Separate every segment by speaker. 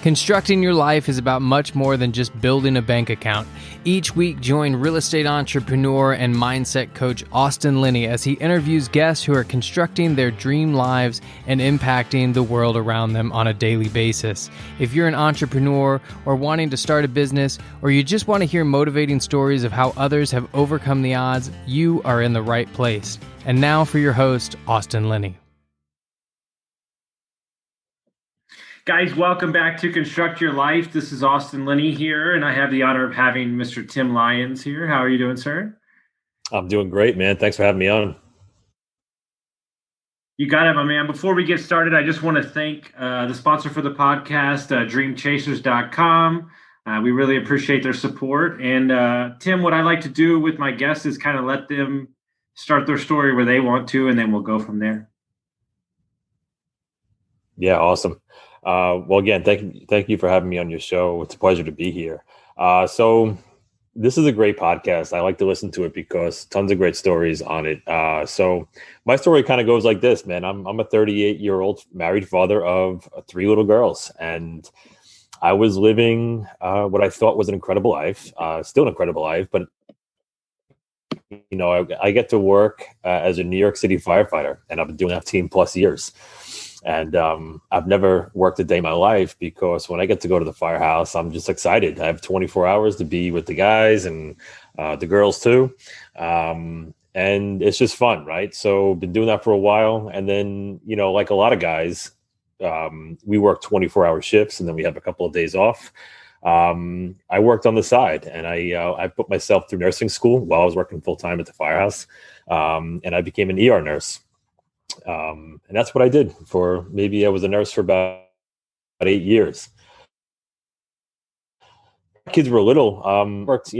Speaker 1: Constructing your life is about much more than just building a bank account. Each week, join real estate entrepreneur and mindset coach Austin Linney as he interviews guests who are constructing their dream lives and impacting the world around them on a daily basis. If you're an entrepreneur or wanting to start a business, or you just want to hear motivating stories of how others have overcome the odds, you are in the right place. And now for your host, Austin Linney.
Speaker 2: Guys, welcome back to Construct Your Life. This is Austin Linney here, and I have the honor of having Mr. Tim Lyons here. How are you doing, sir?
Speaker 3: I'm doing great, man. Thanks for having me on.
Speaker 2: You got it, my man. Before we get started, I just want to thank the sponsor for the podcast, dreamchasers.com. We really appreciate their support. And Tim, what I like to do with my guests is kind of let them start their story where they want to, and then we'll go from there.
Speaker 3: Yeah, awesome. Well, again, thank you for having me on your show. It's a pleasure to be here. So this is a great podcast. I like to listen to it because tons of great stories on it. So my story kind of goes like this, man. I'm a 38-year-old married father of 3 little girls, and I was living what I thought was an incredible life, still an incredible life, but you know, I get to work as a New York City firefighter, and I've been doing that 15+ years. And I've never worked a day in my life because when I get to go to the firehouse, I'm just excited. I have 24 hours to be with the guys and the girls too. And it's just fun, right? So been doing that for a while. And then, you know, like a lot of guys, we work 24-hour shifts and then we have a couple of days off. I worked on the side, and I put myself through nursing school while I was working full-time at the firehouse. And I became an ER nurse. And that's what I did for I was a nurse for about 8 years. Kids were little, worked,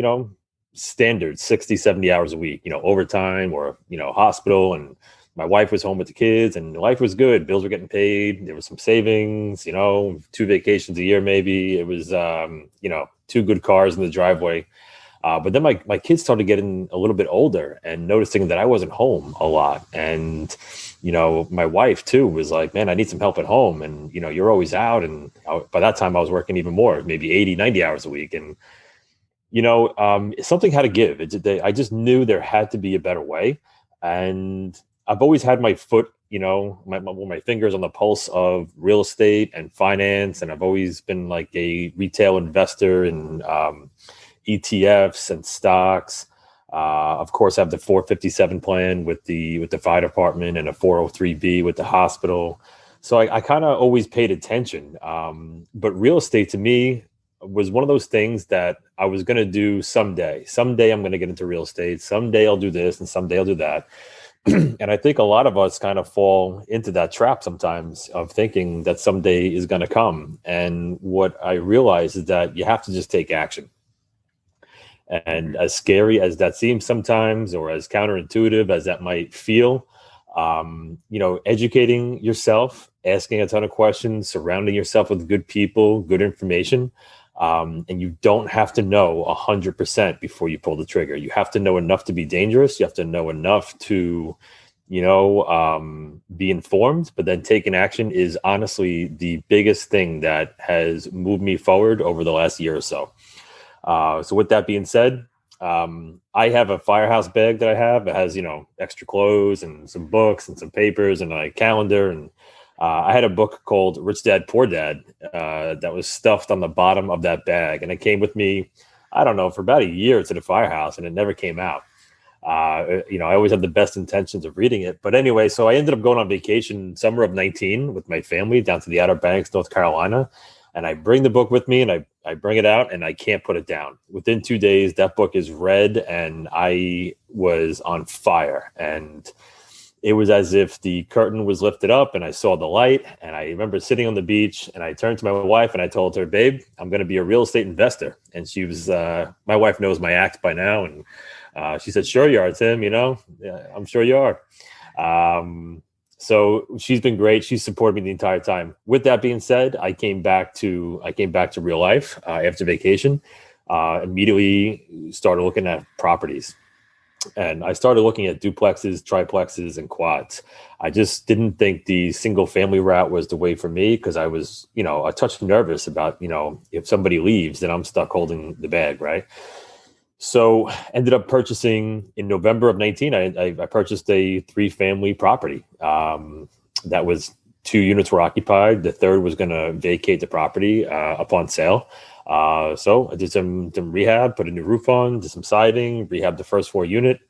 Speaker 3: standard 60, 70 hours a week, overtime or, hospital. And my wife was home with the kids and life was good. Bills were getting paid. There was some savings, 2 vacations a year, maybe. It was, 2 good cars in the driveway. But then my kids started getting a little bit older and noticing that I wasn't home a lot. And, my wife too was like, man, I need some help at home. And, you're always out. And by that time I was working even more, maybe 80, 90 hours a week. And, something had to give. I just knew there had to be a better way. And I've always had my foot, my fingers on the pulse of real estate and finance. And I've always been like a retail investor in ETFs and stocks. Of course, I have the 457 plan with the fire department and a 403B with the hospital. So I kind of always paid attention. But real estate to me was one of those things that I was going to do someday. Someday I'm going to get into real estate. Someday I'll do this and someday I'll do that. And I think a lot of us kind of fall into that trap sometimes of thinking that someday is going to come. And what I realize is that you have to just take action. And as scary as that seems sometimes, or as counterintuitive as that might feel, educating yourself, asking a ton of questions, surrounding yourself with good people, good information. And you don't have to know 100% before you pull the trigger. You have to know enough to be dangerous. You have to know enough to, be informed, but then taking action is honestly the biggest thing that has moved me forward over the last year or so. So with that being said, I have a firehouse bag that I have. It has, extra clothes and some books and some papers and a calendar. And I had a book called Rich Dad, Poor Dad that was stuffed on the bottom of that bag. And it came with me, I don't know, for about a year to the firehouse, and it never came out. I always had the best intentions of reading it. But anyway, so I ended up going on vacation summer of 19 with my family down to the Outer Banks, North Carolina. And I bring the book with me and I bring it out and I can't put it down. Within 2 days, that book is read and I was on fire. And it was as if the curtain was lifted up and I saw the light. And I remember sitting on the beach and I turned to my wife and I told her, babe, I'm going to be a real estate investor. And she was, my wife knows my act by now. And she said, sure you are, Tim, yeah, I'm sure you are. So she's been great. She's supported me the entire time. With that being said, I came back to real life after vacation. Immediately started looking at properties. And I started looking at duplexes, triplexes, and quads. I just didn't think the single family route was the way for me because I was, a touch nervous about, if somebody leaves, then I'm stuck holding the bag, right? So ended up purchasing in November of 19, I purchased a 3-family property. That was 2 units were occupied. The third was going to vacate the property upon sale. So I did some rehab, put a new roof on, did some siding, rehab the first floor unit,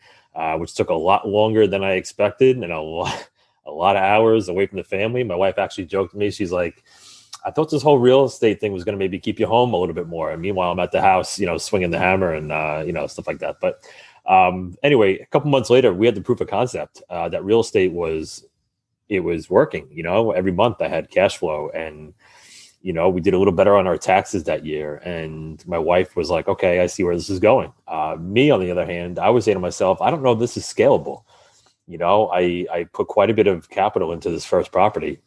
Speaker 3: which took a lot longer than I expected and a lot of hours away from the family. My wife actually joked to me. She's like, I thought this whole real estate thing was going to maybe keep you home a little bit more. And meanwhile, I'm at the house, swinging the hammer and, stuff like that. But anyway, a couple months later, we had the proof of concept that real estate was working. Every month I had cash flow and, we did a little better on our taxes that year. And my wife was like, okay, I see where this is going. Me, on the other hand, I was saying to myself, I don't know if this is scalable. I put quite a bit of capital into this first property.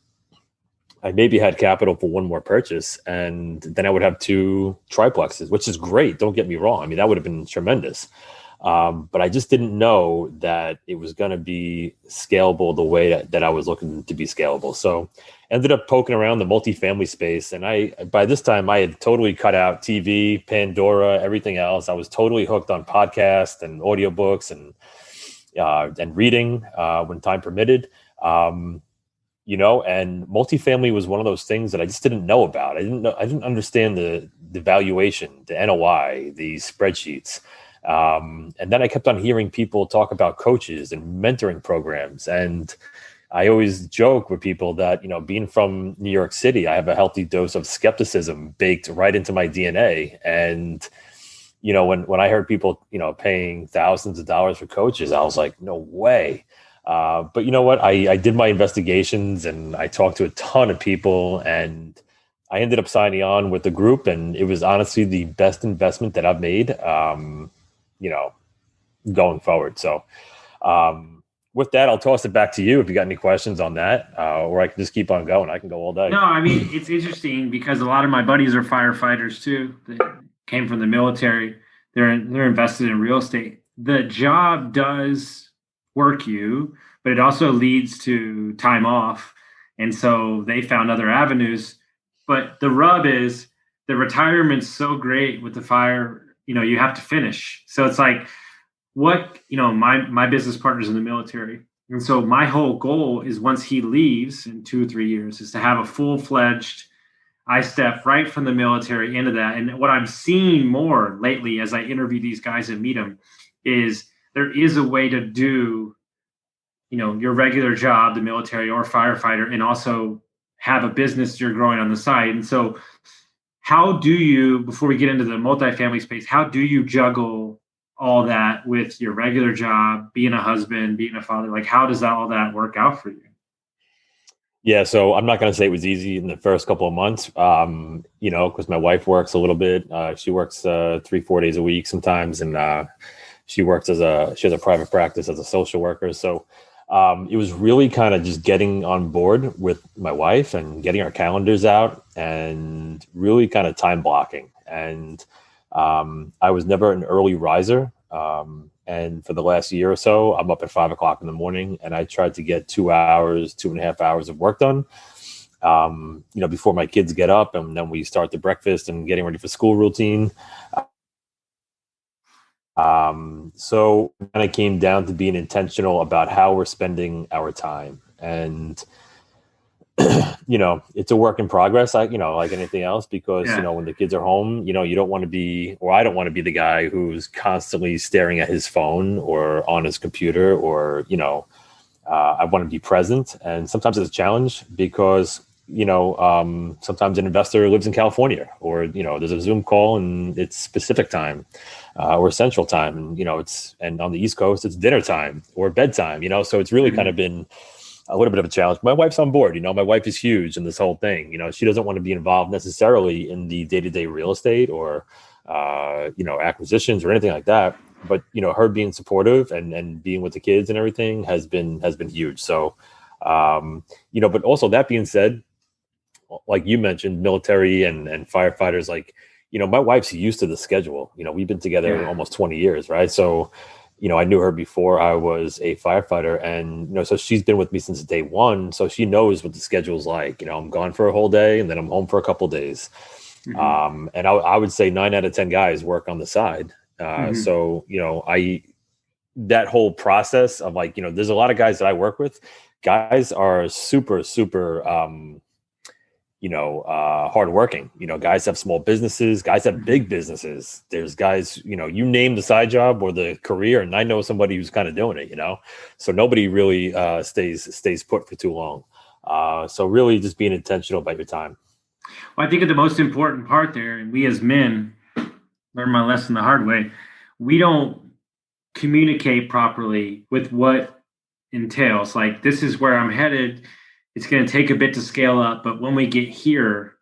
Speaker 3: I maybe had capital for one more purchase, and then I would have 2 triplexes, which is great. Don't get me wrong. I mean, that would have been tremendous. But I just didn't know that it was going to be scalable the way that I was looking to be scalable. So ended up poking around the multifamily space. And by this time I had totally cut out TV, Pandora, everything else. I was totally hooked on podcasts and audiobooks and reading when time permitted. And multifamily was one of those things that I just didn't know about. I didn't understand the valuation, the NOI, the spreadsheets. And then I kept on hearing people talk about coaches and mentoring programs. And I always joke with people that, being from New York City, I have a healthy dose of skepticism baked right into my DNA. And, when I heard people, paying thousands of dollars for coaches, I was like, no way. But you know what? I did my investigations and I talked to a ton of people and I ended up signing on with the group. And it was honestly the best investment that I've made, going forward. So with that, I'll toss it back to you if you got any questions on that, or I can just keep on going. I can go all day.
Speaker 2: No, I mean, it's interesting because a lot of my buddies are firefighters too. They came from the military. They're invested in real estate. The job does work you, but it also leads to time off. And so they found other avenues. But the rub is the retirement's so great with the fire, you have to finish. So it's like, my business partner's in the military. And so my whole goal is once he leaves in 2 or 3 years is to have a full-fledged, I step right from the military into that. And what I'm seeing more lately as I interview these guys and meet them is there is a way to do, your regular job, the military or firefighter, and also have a business you're growing on the side. And so how do you, before we get into the multifamily space, how do you juggle all that with your regular job, being a husband, being a father? Like, how does all that work out for you?
Speaker 3: Yeah, so I'm not going to say it was easy in the first couple of months, because my wife works a little bit. She works 3-4 days a week sometimes, and she has a private practice as a social worker. So it was really kind of just getting on board with my wife and getting our calendars out and really kind of time blocking. And I was never an early riser. And for the last year or so, I'm up at 5 o'clock in the morning and I tried to get 2.5 hours of work done, before my kids get up and then we start the breakfast and getting ready for school routine. So it kind of came down to being intentional about how we're spending our time. And it's a work in progress, like anything else, because, when the kids are home, you don't want to be, or I don't want to be the guy who's constantly staring at his phone or on his computer or, I want to be present. And sometimes it's a challenge because, sometimes an investor lives in California or, there's a Zoom call and it's Pacific time or Central time. And, and on the East Coast, it's dinner time or bedtime, so it's really kind of been a little bit of a challenge. My wife's on board. My wife is huge in this whole thing. She doesn't want to be involved necessarily in the day-to-day real estate or, acquisitions or anything like that. But, her being supportive and being with the kids and everything has been huge. So, but also that being said, like you mentioned, military and firefighters, my wife's used to the schedule. We've been together almost 20 years. Right. So, I knew her before I was a firefighter, and so she's been with me since day one, so she knows what the schedule's like. I'm gone for a whole day, and then I'm home for a couple days. And I would say 9 out of 10 guys work on the side. So that whole process of like, there's a lot of guys that I work with. Guys are super, super, hardworking. Guys have small businesses. Guys have big businesses. There's guys, you name the side job or the career, and I know somebody who's kind of doing it. So nobody really stays put for too long. So really, just being intentional about your time.
Speaker 2: Well, I think the most important part there, and we as men learn my lesson the hard way. We don't communicate properly with what entails. Like, this is where I'm headed. It's going to take a bit to scale up, but when we get here,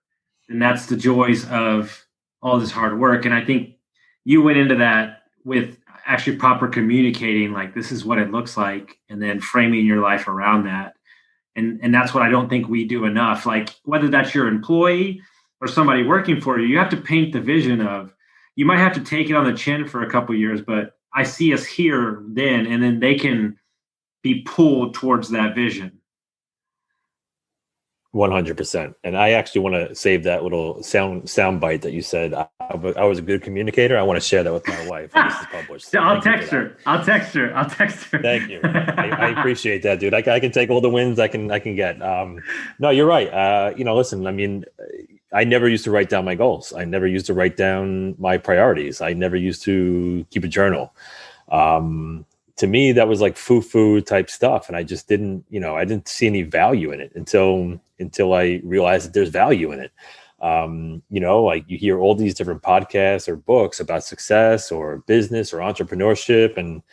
Speaker 2: then that's the joys of all this hard work. And I think you went into that with actually proper communicating, like, this is what it looks like, and then framing your life around that. And that's what I don't think we do enough. Like, whether that's your employee or somebody working for you, you have to paint the vision of, you might have to take it on the chin for a couple of years, but I see us here then, and then they can be pulled towards that vision.
Speaker 3: 100%. And I actually want to save that little sound bite that you said. I was a good communicator. I want to share that with my wife when this is published. So
Speaker 2: I'll text her.
Speaker 3: Thank you. I appreciate that, dude. I can take all the wins I can get. No, you're right. Listen, I mean, I never used to write down my goals. I never used to write down my priorities. I never used to keep a journal. To me, that was like foo-foo type stuff. And I just didn't see any value in it until I realized that there's value in it. Like you hear all these different podcasts or books about success or business or entrepreneurship. And,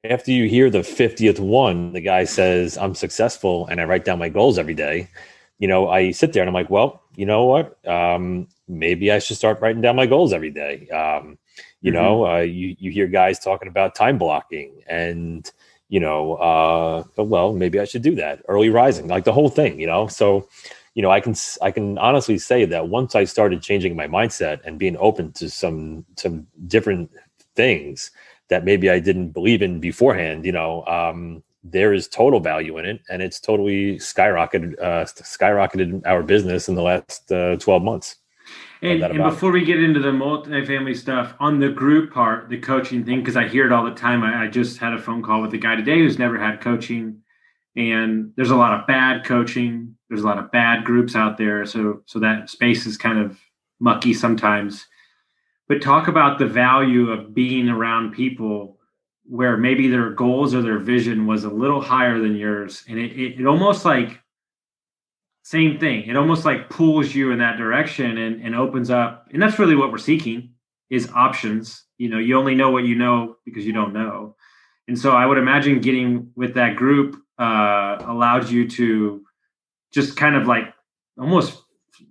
Speaker 3: after you hear the 50th one, the guy says, I'm successful and I write down my goals every day. I sit there and I'm like, well, you know what? Maybe I should start writing down my goals every day. You hear guys talking about time blocking and, well, maybe I should do that. Early rising, like the whole thing, So, I can honestly say that once I started changing my mindset and being open to some different things that maybe I didn't believe in beforehand, there is total value in it, and it's totally skyrocketed our business in the last 12 months.
Speaker 2: And before we get into the multifamily stuff, on the group part, the coaching thing, because I hear it all the time. I just had a phone call with a guy today who's never had coaching, and there's a lot of bad coaching. There's a lot of bad groups out there. So that space is kind of mucky sometimes. But talk about the value of being around people where maybe their goals or their vision was a little higher than yours. And it almost like, same thing. It almost like pulls you in that direction and opens up. And that's really what we're seeking, is options. You only know what you know because you don't know. And so I would imagine getting with that group allowed you to just kind of like almost,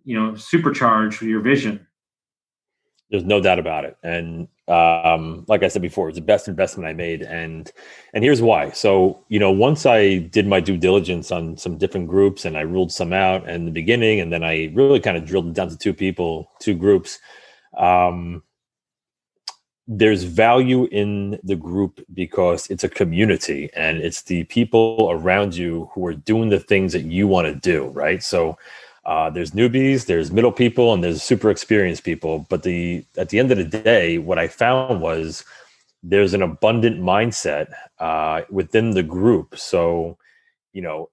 Speaker 2: supercharge your vision.
Speaker 3: There's no doubt about it. And like I said before, it's the best investment I made. And here's why. So, once I did my due diligence on some different groups and I ruled some out in the beginning, and then I really kind of drilled it down to two groups. There's value in the group because it's a community and it's the people around you who are doing the things that you want to do. Right. So, there's newbies, there's middle people, and there's super experienced people. But at the end of the day, what I found was there's an abundant mindset within the group. So,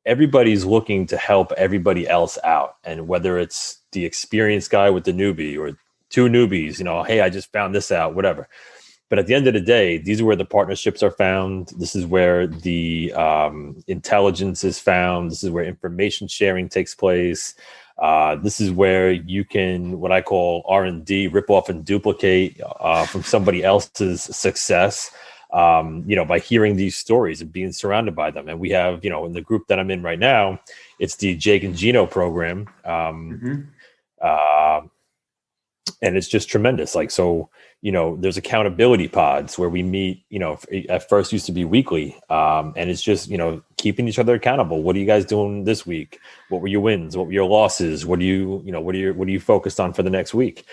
Speaker 3: everybody's looking to help everybody else out. And whether it's the experienced guy with the newbie or two newbies, hey, I just found this out, whatever. But at the end of the day, these are where the partnerships are found. This is where the intelligence is found. This is where information sharing takes place. This is where you can, what I call R&D, rip off and duplicate from somebody else's success, by hearing these stories and being surrounded by them. And we have, in the group that I'm in right now, it's the Jake and Gino program. And it's just tremendous. Like, so, there's accountability pods where we meet, at first used to be weekly. And it's just, keeping each other accountable. What are you guys doing this week? What were your wins? What were your losses? What are you focused on for the next week?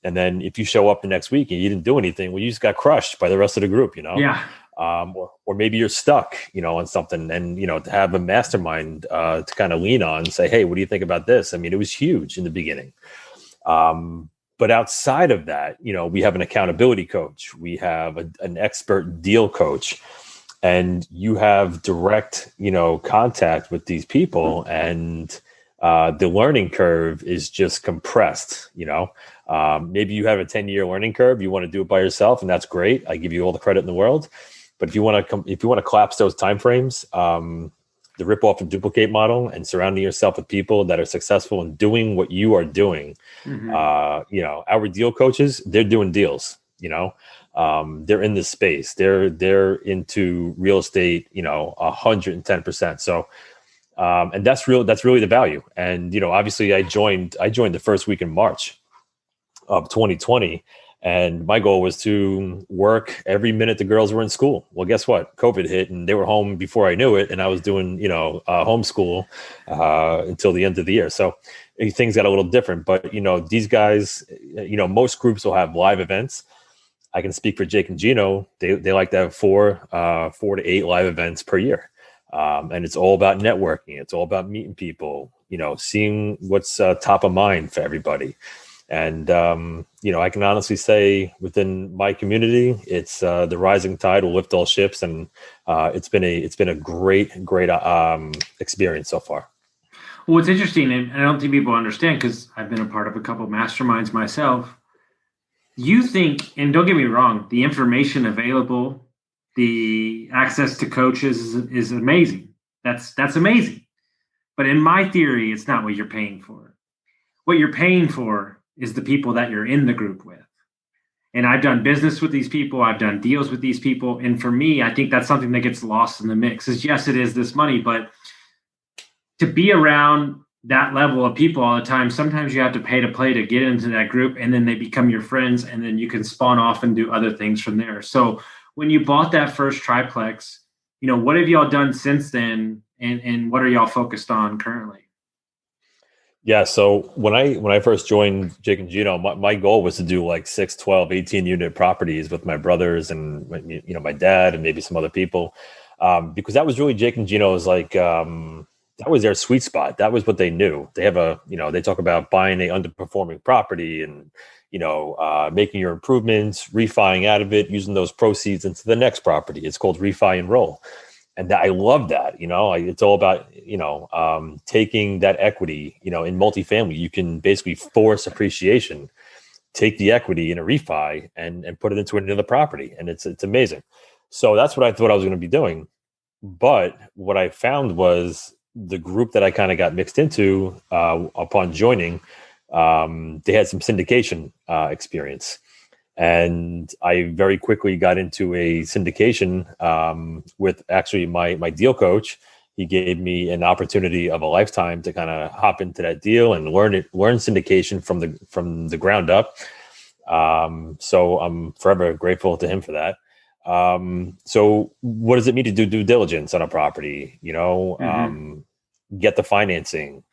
Speaker 3: And then if you show up the next week and you didn't do anything, well, you just got crushed by the rest of the group,
Speaker 2: Yeah.
Speaker 3: Or maybe you're stuck, on something, and, to have a mastermind to kind of lean on and say, hey, what do you think about this? I mean, it was huge in the beginning. But outside of that, we have an accountability coach. We have an expert deal coach, and you have direct, contact with these people, and the learning curve is just compressed. Maybe you have a 10-year learning curve. You want to do it by yourself, and that's great. I give you all the credit in the world. But if you want to collapse those timeframes, the rip off and duplicate model, and surrounding yourself with people that are successful in doing what you are doing.
Speaker 2: Mm-hmm.
Speaker 3: Our deal coaches, they're doing deals. They're in this space. They're into real estate. 110%. So. And that's really the value. And, obviously I joined the first week in March of 2020. And my goal was to work every minute the girls were in school. Well, guess what? COVID hit and they were home before I knew it. And I was doing, homeschool until the end of the year. So things got a little different. But, these guys, most groups will have live events. I can speak for Jake and Gino. They like to have 4 to 8 live events per year. And it's all about networking. It's all about meeting people, seeing what's top of mind for everybody. And, I can honestly say within my community, it's the rising tide will lift all ships. And it's been a great experience so far.
Speaker 2: Well, what's interesting, and I don't think people understand because I've been a part of a couple of masterminds myself. You think, and don't get me wrong, the information available, the access to coaches is amazing. That's amazing. But in my theory, it's not what you're paying for. What you're paying for is the people that you're in the group with. And I've done business with these people. I've done deals with these people. And for me, I think that's something that gets lost in the mix is, yes, it is this money, but to be around that level of people all the time, sometimes you have to pay to play to get into that group, and then they become your friends, and then you can spawn off and do other things from there. So when you bought that first triplex, what have y'all done since then? And what are y'all focused on currently?
Speaker 3: Yeah. So when I first joined Jake and Gino, my goal was to do like 6, 12, 18 unit properties with my brothers and, my dad and maybe some other people. Because that was really Jake and Gino's that was their sweet spot. That was what they knew. They have they talk about buying a underperforming property and, making your improvements, refining out of it, using those proceeds into the next property. It's called refi and roll. And I love that, it's all about, taking that equity, in multifamily. You can basically force appreciation, take the equity in a refi and put it into another property. And it's amazing. So that's what I thought I was going to be doing. But what I found was the group that I kind of got mixed into upon joining, they had some syndication experience. And I very quickly got into a syndication with actually my deal coach. He gave me an opportunity of a lifetime to kind of hop into that deal and learn syndication from the ground up. So I'm forever grateful to him for that. So what does it mean to do due diligence on a property? Get the financing,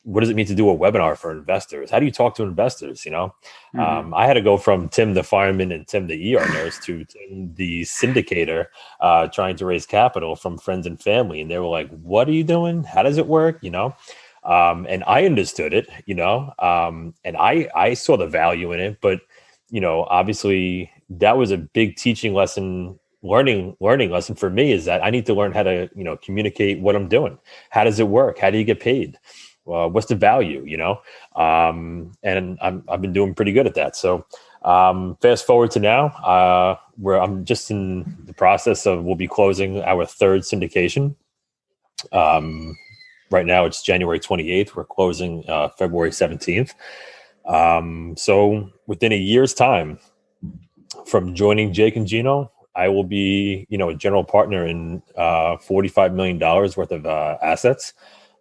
Speaker 3: what does it mean to do a webinar for investors? How do you talk to investors? I had to go from Tim the fireman and Tim the ER nurse to Tim the syndicator, trying to raise capital from friends and family. And they were like, what are you doing? How does it work? And I understood it, and I saw the value in it, but, obviously that was a big teaching lesson, learning lesson for me, is that I need to learn how to, communicate what I'm doing. How does it work? How do you get paid? What's the value, and I've been doing pretty good at that. So fast forward to now, where I'm just in the process of, we'll be closing our 3rd syndication. Right now it's January 28th. We're closing February 17th. So within a year's time from joining Jake and Gino, I will be, a general partner in $45 million worth of assets.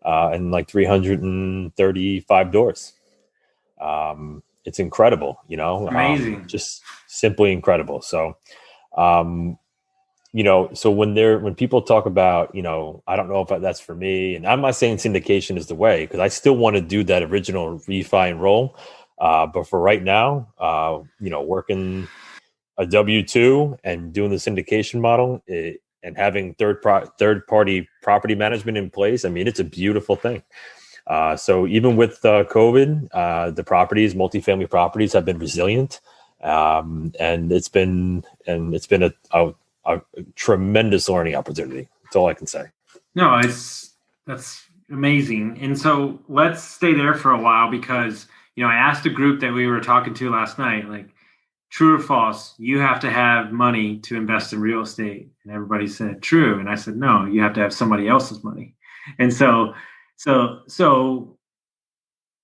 Speaker 3: And like 335 doors. It's incredible,
Speaker 2: Amazing.
Speaker 3: Just simply incredible. So, so when people talk about, I don't know if that's for me, and I'm not saying syndication is the way, because I still want to do that original refi and roll. But for right now, working a W-2 and doing the syndication model and having third-party property management in place, I mean, it's a beautiful thing. So even with COVID, the multifamily properties have been resilient, and it's been a tremendous learning opportunity. That's all I can say.
Speaker 2: No, that's amazing. And so let's stay there for a while because, I asked a group that we were talking to last night, like, true or false, you have to have money to invest in real estate. And everybody said true. And I said, no, you have to have somebody else's money. And so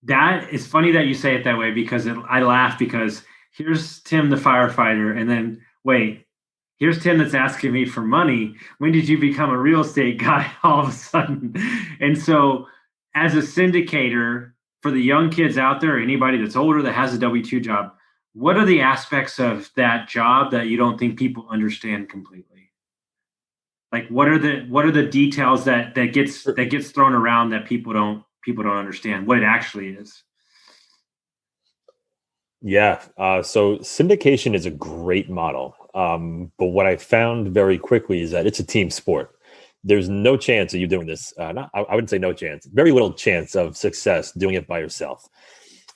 Speaker 2: that is funny that you say it that way because I laugh because here's Tim, the firefighter. And then wait, here's Tim that's asking me for money. When did you become a real estate guy all of a sudden? And so as a syndicator for the young kids out there, anybody that's older that has a W-2 job, what are the aspects of that job that you don't think people understand completely? Like what are the details that gets thrown around that people don't understand what it actually is?
Speaker 3: Yeah. So syndication is a great model. But what I found very quickly is that it's a team sport. There's no chance of you doing this. I wouldn't say no chance, very little chance of success doing it by yourself.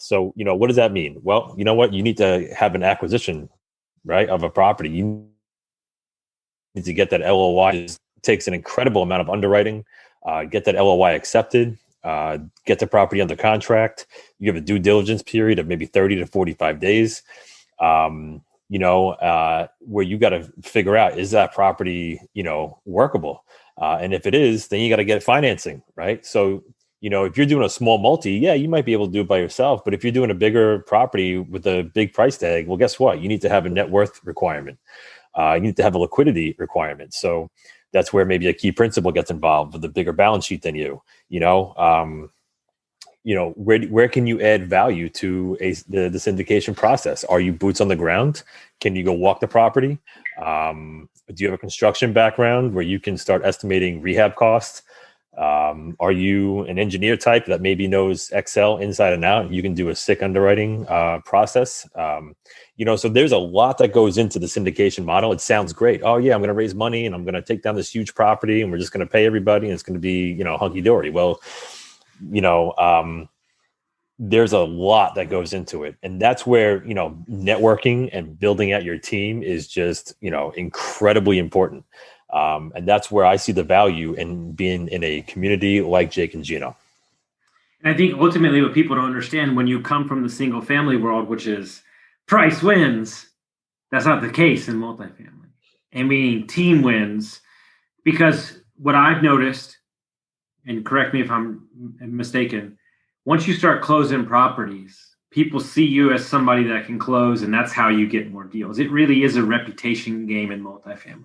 Speaker 3: So, what does that mean? Well, you know what? You need to have an acquisition, right, of a property. You need to get that LOI. It takes an incredible amount of underwriting, get that LOI accepted, get the property under contract. You have a due diligence period of maybe 30 to 45 days, where you got to figure out, is that property, workable? And if it is, then you got to get financing, right? So, if you're doing a small multi, yeah, you might be able to do it by yourself. But if you're doing a bigger property with a big price tag, well, guess what? You need to have a net worth requirement. You need to have a liquidity requirement. So that's where maybe a key principal gets involved with a bigger balance sheet than you. Where can you add value to the syndication process? Are you boots on the ground? Can you go walk the property? Do you have a construction background where you can start estimating rehab costs? Are you an engineer type that maybe knows Excel inside and out? You can do a sick underwriting process. So there's a lot that goes into the syndication model. It sounds great. Oh yeah, I'm going to raise money and I'm going to take down this huge property and we're just going to pay everybody and it's going to be, hunky dory. Well, there's a lot that goes into it. And that's where, networking and building out your team is just, incredibly important. And that's where I see the value in being in a community like Jake and Gino.
Speaker 2: And I think ultimately what people don't understand when you come from the single family world, which is price wins, that's not the case in multifamily. And meaning team wins, because what I've noticed, and correct me if I'm mistaken, once you start closing properties, people see you as somebody that can close, and that's how you get more deals. It really is a reputation game in multifamily.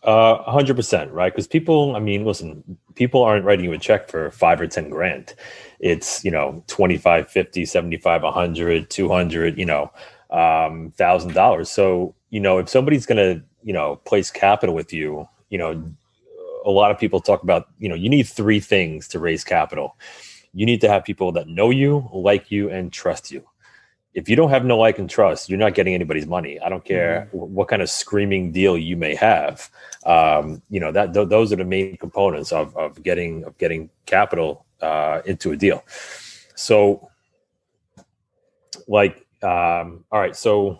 Speaker 3: 100%, right? Because people aren't writing you a check for $5 or $10 grand. It's, 25, 50, 75, 100, 200, $1,000. So, if somebody's going to, place capital with you, a lot of people talk about, you need three things to raise capital. You need to have people that know you, like you, and trust you. If you don't have no like and trust, you're not getting anybody's money. I don't care what kind of screaming deal you may have. Those are the main components of getting capital into a deal. So, all right. So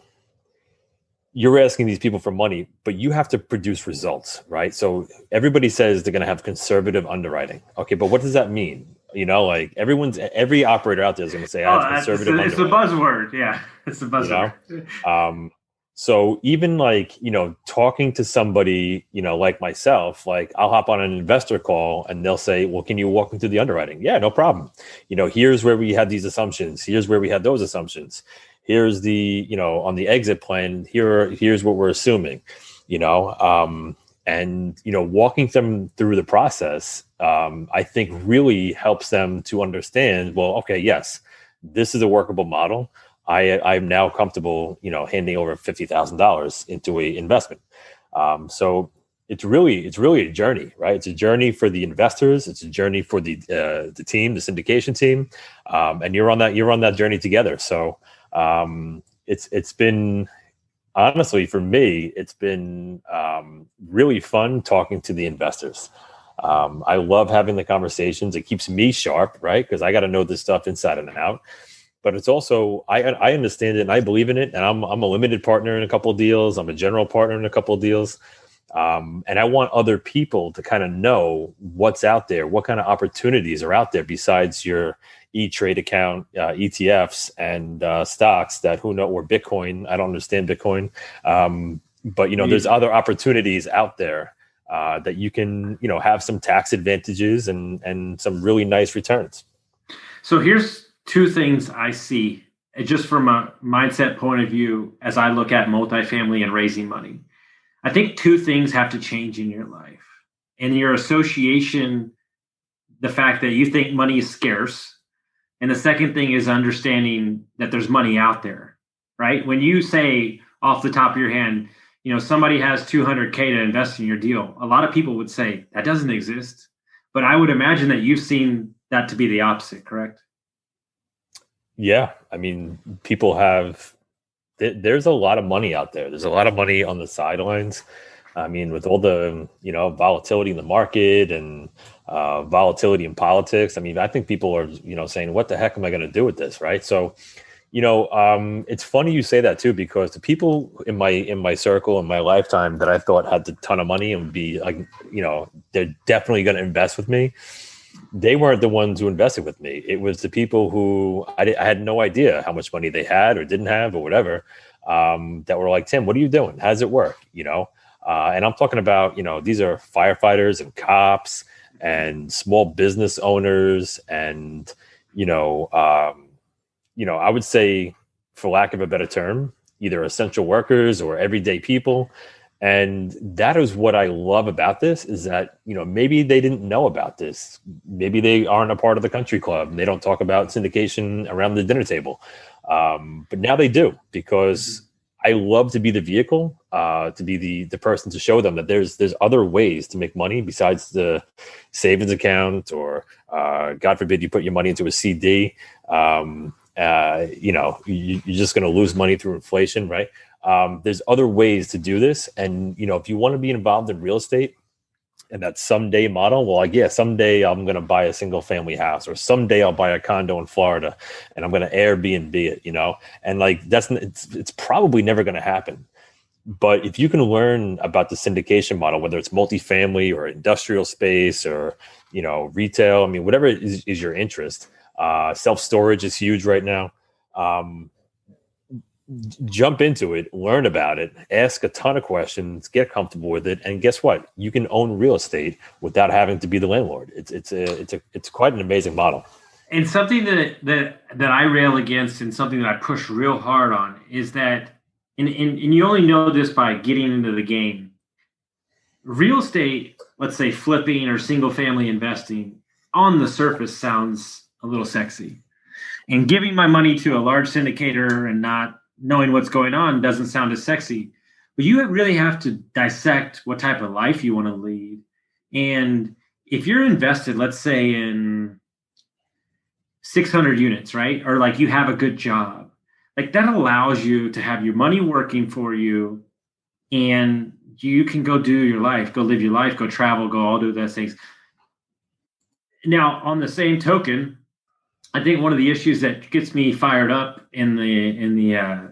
Speaker 3: you're asking these people for money, but you have to produce results, right? So everybody says they're going to have conservative underwriting. Okay, but what does that mean? Every operator out there is going to say, I have conservative underwriting.
Speaker 2: It's a buzzword. Yeah, it's a buzzword.
Speaker 3: So even talking to somebody, like myself, I'll hop on an investor call and they'll say, well, can you walk me through the underwriting? Yeah, no problem. Here's where we had these assumptions. Here's where we had those assumptions. Here's the, on the exit plan, here's what we're assuming, and, walking them through the process, I think really helps them to understand, well, okay, yes, this is a workable model. I'm now comfortable, handing over $50,000 into a investment. So it's really a journey, right? It's a journey for the investors. It's a journey for the team, the syndication team, and you're on that journey together. So it's been, honestly, for me, it's been really fun talking to the investors. I love having the conversations. It keeps me sharp, right? Because I got to know this stuff inside and out. But it's also, I understand it and I believe in it. And I'm a limited partner in a couple of deals. I'm a general partner in a couple of deals. And I want other people to kind of know what's out there, what kind of opportunities are out there besides your E-Trade account, ETFs, and stocks that who know, or Bitcoin. I don't understand Bitcoin. But, there's other opportunities out there that you can, have some tax advantages and some really nice returns.
Speaker 2: So here's two things I see just from a mindset point of view as I look at multifamily and raising money. I think two things have to change in your life. And your association, the fact that you think money is scarce. And the second thing is understanding that there's money out there, right? When you say off the top of your hand, somebody has $200K to invest in your deal, a lot of people would say that doesn't exist. But I would imagine that you've seen that to be the opposite, correct?
Speaker 3: Yeah. I mean, people have, there's a lot of money out there. There's a lot of money on the sidelines. I mean, with all the, volatility in the market and volatility in politics, I mean, I think people are, saying, what the heck am I going to do with this? Right. So, it's funny you say that too, because the people in my circle in my lifetime that I thought had a ton of money and would be like, they're definitely going to invest with me. They weren't the ones who invested with me. It was the people who I had no idea how much money they had or didn't have or whatever, that were like, Tim, what are you doing? How does it work? And I'm talking about, these are firefighters and cops and small business owners and, I would say, for lack of a better term, either essential workers or everyday people. And that is what I love about this, is that, maybe they didn't know about this. Maybe they aren't a part of the country club and they don't talk about syndication around the dinner table. But now they do, because I love to be the vehicle, to be the person to show them that there's other ways to make money besides the savings account or, God forbid, you put your money into a CD. You're just going to lose money through inflation, right? There's other ways to do this. And, if you want to be involved in real estate and that someday model, well, someday I'm going to buy a single family house, or someday I'll buy a condo in Florida and I'm going to Airbnb it, and it's probably never going to happen. But if you can learn about the syndication model, whether it's multifamily or industrial space or, retail, I mean, whatever is your interest, self-storage is huge right now. Jump into it, learn about it, ask a ton of questions, get comfortable with it, and guess what? You can own real estate without having to be the landlord. It's quite an amazing model.
Speaker 2: And something that I rail against, and something that I push real hard on, is that, and you only know this by getting into the game. Real estate, let's say flipping or single family investing, on the surface sounds a little sexy. And giving my money to a large syndicator and not knowing what's going on doesn't sound as sexy. But you really have to dissect what type of life you want to lead. And if you're invested, let's say, in 600 units, right? Or like you have a good job, like that allows you to have your money working for you, and you can go do your life, go live your life, go travel, go all do those things. Now, on the same token, I think one of the issues that gets me fired up in the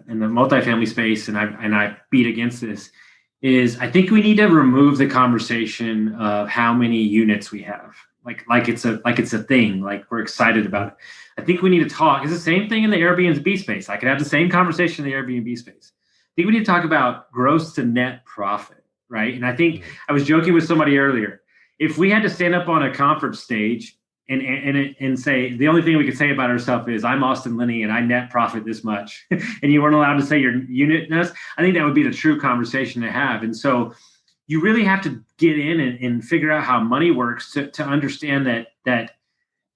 Speaker 2: multifamily space, and I beat against this, is I think we need to remove the conversation of how many units we have, like it's a thing, like we're excited about it. I think we need to talk. It's the same thing in the Airbnb space. I could have the same conversation in the Airbnb space. I think we need to talk about gross to net profit, right? And I think I was joking with somebody earlier. If we had to stand up on a conference stage and say the only thing we could say about ourselves is I'm Austin Linney and I net profit this much, and you weren't allowed to say your unitness, I think that would be the true conversation to have. And so you really have to get in and figure out how money works to understand that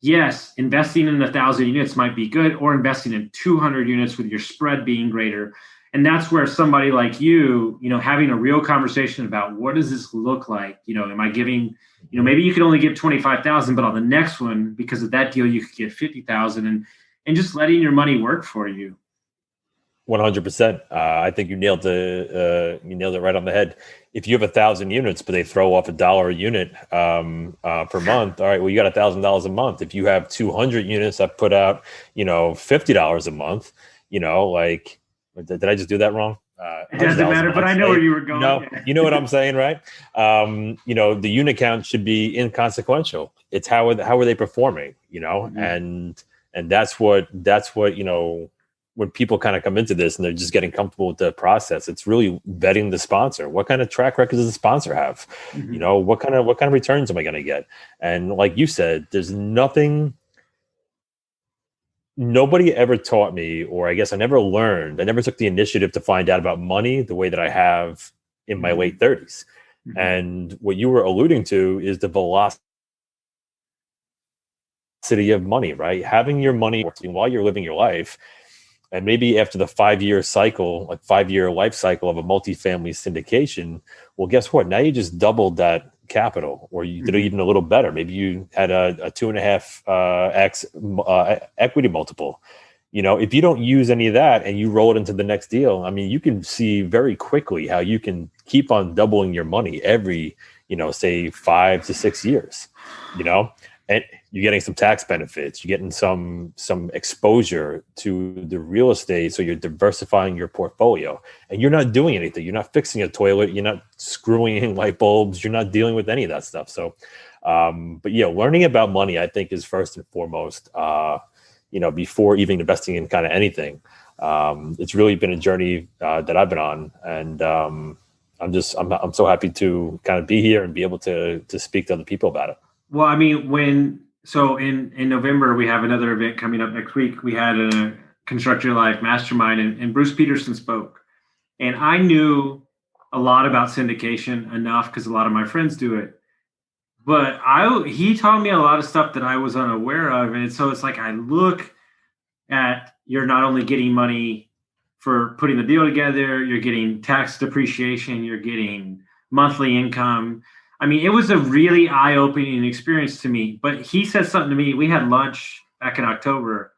Speaker 2: yes, investing in 1,000 units might be good, or investing in 200 units with your spread being greater. And that's where somebody like you, having a real conversation about what does this look like? Am I giving, maybe you could only give 25,000, but on the next one, because of that deal, you could get 50,000, and just letting your money work for you.
Speaker 3: 100%. I think you nailed it right on the head. If you have 1,000 units, but they throw off $1 a unit per month, all right, well, you got $1,000 a month. If you have 200 units that put out, $50 a month, like, did I just do that wrong?
Speaker 2: It doesn't matter, but I know where you were going.
Speaker 3: You know what I'm saying, right? The unit count should be inconsequential. It's how are they performing,
Speaker 2: Mm-hmm.
Speaker 3: and that's what when people kind of come into this and they're just getting comfortable with the process, it's really vetting the sponsor. What kind of track record does the sponsor have?
Speaker 2: Mm-hmm.
Speaker 3: What kind of returns am I going to get? And like you said, there's nobody ever taught me, or I guess I never took the initiative to find out about money the way that I have in my late 30s. Mm-hmm. And what you were alluding to is the velocity of money, right? Having your money working while you're living your life. And maybe after the 5-year cycle, like 5-year life cycle of a multifamily syndication, well, guess what? Now you just doubled that capital, or you did even a little better. Maybe you had a 2.5x equity multiple. If you don't use any of that and you roll it into the next deal, I mean, you can see very quickly how you can keep on doubling your money every, say 5 to 6 years, and you're getting some tax benefits, you're getting some exposure to the real estate. So you're diversifying your portfolio, and you're not doing anything. You're not fixing a toilet. You're not screwing in light bulbs. You're not dealing with any of that stuff. So, but yeah, learning about money, I think, is first and foremost, before even investing in kind of anything. It's really been a journey that I've been on. And I'm so happy to kind of be here and be able to speak to other people about it.
Speaker 2: Well, I mean, in November, we have another event coming up next week. We had a Construct Your Life Mastermind, and Bruce Peterson spoke. And I knew a lot about syndication enough because a lot of my friends do it. But he taught me a lot of stuff that I was unaware of. And so it's like I look at, you're not only getting money for putting the deal together, you're getting tax depreciation, you're getting monthly income. I mean, it was a really eye-opening experience to me. But he said something to me. We had lunch back in October,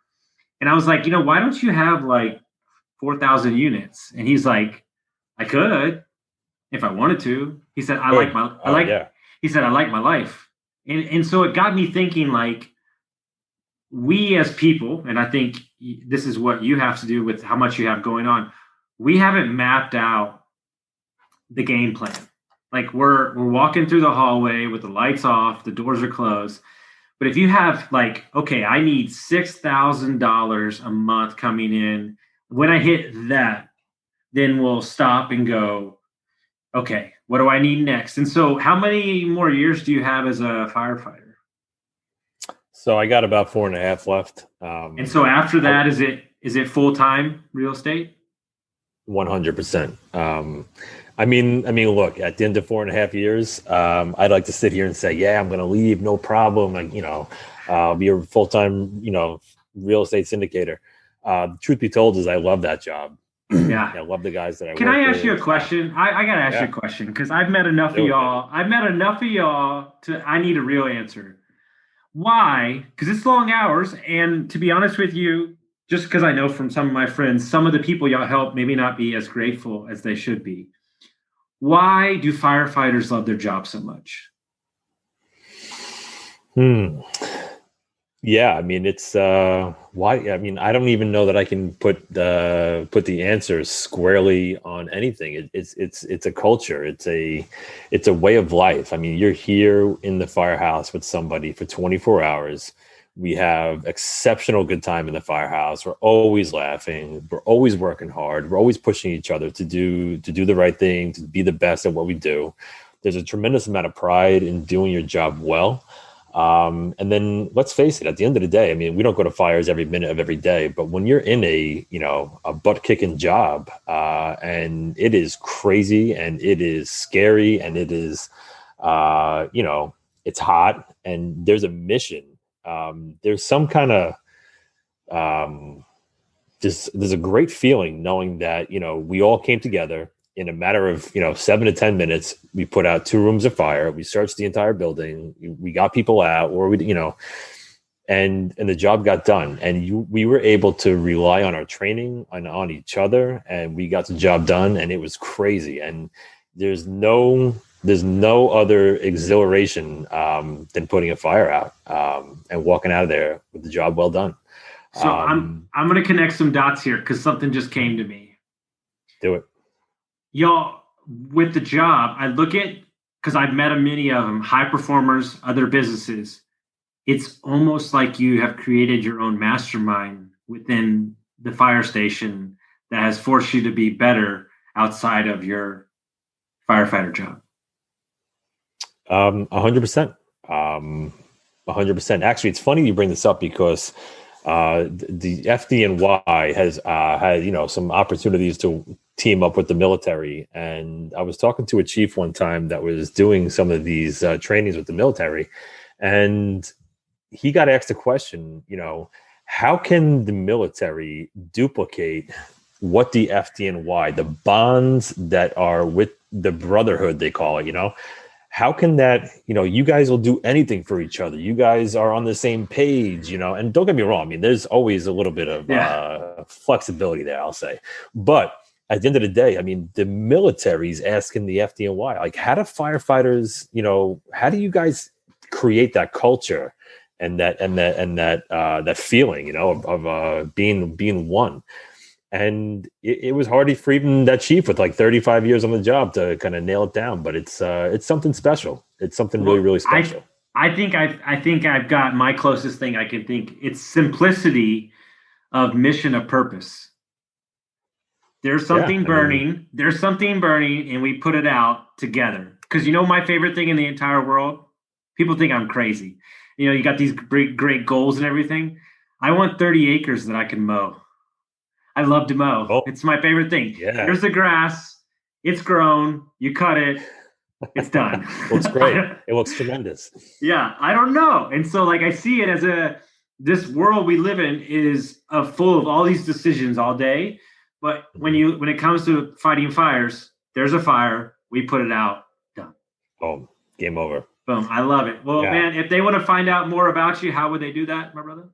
Speaker 2: and I was like, why don't you have like 4,000 units? And he's like, I could if I wanted to. He said, I like my life. And so it got me thinking, like, we as people, and I think this is what you have to do with how much you have going on. We haven't mapped out the game plan. Like we're walking through the hallway with the lights off, the doors are closed. But if you have like, okay, I need $6,000 a month coming in. When I hit that, then we'll stop and go, okay, what do I need next? And so how many more years do you have as a firefighter?
Speaker 3: So I got about 4.5 left.
Speaker 2: And so after that, is it full-time real estate?
Speaker 3: 100%. I mean, look, at the end of 4.5 years, I'd like to sit here and say, yeah, I'm going to leave. No problem. Like, I'll be a full-time, real estate syndicator. The truth be told is I love that job.
Speaker 2: Yeah.
Speaker 3: I love the guys that I work with.
Speaker 2: Can I ask you a question? I got to ask you a question because I've met enough of y'all. I need a real answer. Why? Because it's long hours. And to be honest with you, just because I know from some of my friends, some of the people y'all help maybe not be as grateful as they should be. Why do firefighters love their job so much?
Speaker 3: Yeah, I mean, it's why. I mean, I don't even know that I can put the answers squarely on anything. It's a culture. It's a way of life. I mean, you're here in the firehouse with somebody for 24 hours. We have exceptional good time in the firehouse. We're always laughing. We're always working hard. We're always pushing each other to do the right thing, to be the best at what we do. There's a tremendous amount of pride in doing your job well. And then let's face it, at the end of the day, I mean, we don't go to fires every minute of every day, but when you're in a butt kicking job, and it is crazy and it is scary and it is, it's hot and there's a mission. There's some kind of there's a great feeling knowing that, we all came together in a matter of, 7 to 10 minutes. We put out 2 rooms of fire. We searched the entire building. We got people out, or and the job got done. And we were able to rely on our training and on each other, and we got the job done, and it was crazy. And there's no other exhilaration than putting a fire out and walking out of there with the job well done.
Speaker 2: So I'm going to connect some dots here because something just came to me.
Speaker 3: Do it.
Speaker 2: Y'all, with the job, I look at, because I've met many of them, high performers, other businesses. It's almost like you have created your own mastermind within the fire station that has forced you to be better outside of your firefighter job.
Speaker 3: 100%. 100%. Actually, it's funny you bring this up because the FDNY has had, some opportunities to team up with the military. And I was talking to a chief one time that was doing some of these trainings with the military. And he got asked a question, how can the military duplicate what the FDNY, the bonds that are with the brotherhood, they call it, how can that, you guys will do anything for each other. You guys are on the same page, and don't get me wrong. I mean, there's always a little bit of flexibility there, I'll say. But at the end of the day, I mean, the military's asking the FDNY, like, how do firefighters, how do you guys create that culture and that feeling, of being one? And it was hard for even that chief with like 35 years on the job to kind of nail it down. But it's something special. It's something really, really special.
Speaker 2: I think I've got my closest thing I can think. It's simplicity of mission of purpose. There's something burning. There's something burning, and we put it out together. Because my favorite thing in the entire world, people think I'm crazy. You got these great goals and everything. I want 30 acres that I can mow. I love to mow. Oh, it's my favorite thing. Yeah. There's the grass. It's grown. You cut it. It's done.
Speaker 3: Looks great. It looks tremendous.
Speaker 2: Yeah. I don't know. And so I see it as this world we live in is full of all these decisions all day. But when it comes to fighting fires, there's a fire. We put it out. Done.
Speaker 3: Boom. Game over.
Speaker 2: Boom. I love it. Well, man, if they want to find out more about you, how would they do that, my brother?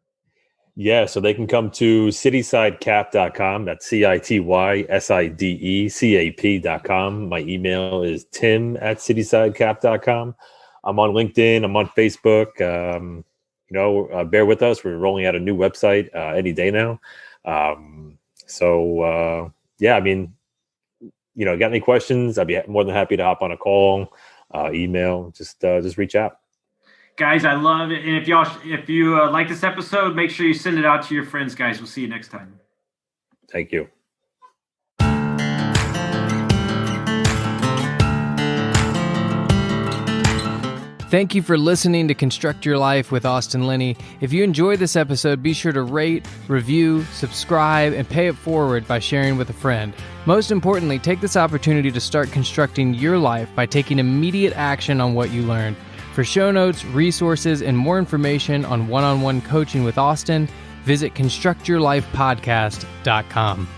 Speaker 3: Yeah, so they can come to citysidecap.com. That's CITYSIDECAP.com. My email is tim@citysidecap.com. I'm on LinkedIn. I'm on Facebook. Bear with us. We're rolling out a new website any day now. I mean, got any questions? I'd be more than happy to hop on a call, email. Just reach out.
Speaker 2: Guys, I love it. And if you like this episode, make sure you send it out to your friends, guys. We'll see you next time.
Speaker 3: Thank you.
Speaker 1: Thank you for listening to Construct Your Life with Austin Linney. If you enjoyed this episode, be sure to rate, review, subscribe, and pay it forward by sharing with a friend. Most importantly, take this opportunity to start constructing your life by taking immediate action on what you learned. For show notes, resources, and more information on one-on-one coaching with Austin, visit constructyourlifepodcast.com.